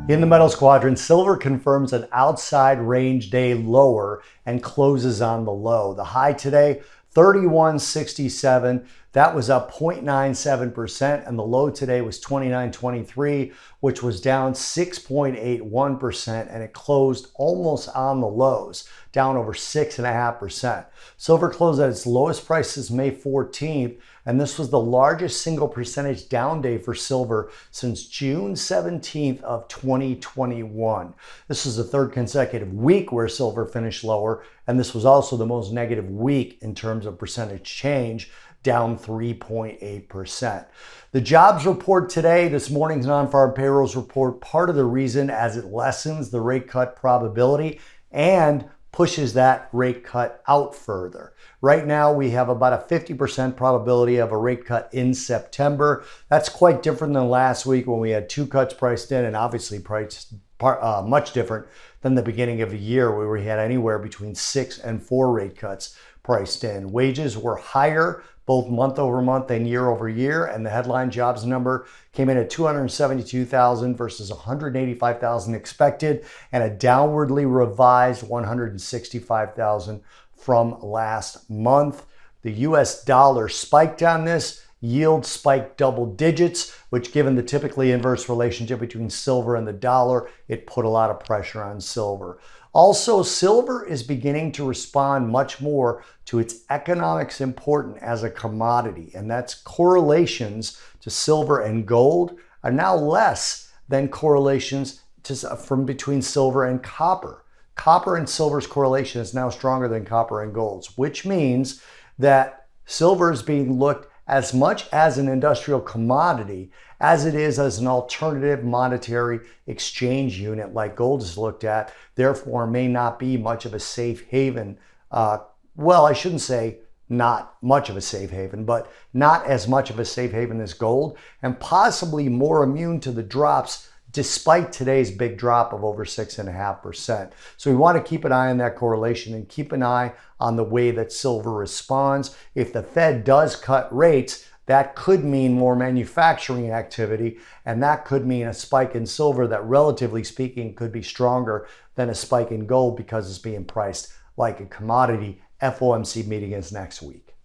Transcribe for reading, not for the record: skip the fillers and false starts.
In the metals quadrant, silver confirms an outside range day lower and closes on the low. The high today, 31.67. That was up 0.97%, and the low today was 29.23, which was down 6.81%, and it closed almost on the lows, down over 6.5%. Silver closed at its lowest price since May 14th, and this was the largest single percentage down day for silver since June 17th of 2021. This is the third consecutive week where silver finished lower, and this was also the most negative week in terms of percentage change, down 3.8%. The jobs report today, this morning's non-farm payrolls report, part of the reason as it lessens the rate cut probability and pushes that rate cut out further. Right now, we have about a 50% probability of a rate cut in September. That's quite different than last week when we had 2 cuts priced in, and obviously much different than the beginning of the year where we had anywhere between 6 and 4 rate cuts priced in. Wages were higher both month over month and year over year, and the headline jobs number came in at 272,000 versus 185,000 expected, and a downwardly revised 165,000 from last month. The US dollar spiked on this. Yield spiked double digits, which, given the typically inverse relationship between silver and the dollar, it put a lot of pressure on silver. Also, silver is beginning to respond much more to its economics importance as a commodity, and that's correlations to silver and gold are now less than correlations from between silver and copper. Copper and silver's correlation is now stronger than copper and gold's, which means that silver is being looked as much as an industrial commodity as it is as an alternative monetary exchange unit like gold is looked at, therefore may not be much of a safe haven. Well, I shouldn't say not much of a safe haven, but not as much of a safe haven as gold, and possibly more immune to the drops despite today's big drop of over 6.5%. So we want to keep an eye on that correlation and keep an eye on the way that silver responds. If the Fed does cut rates, that could mean more manufacturing activity, and that could mean a spike in silver that, relatively speaking, could be stronger than a spike in gold because it's being priced like a commodity. FOMC meeting is next week.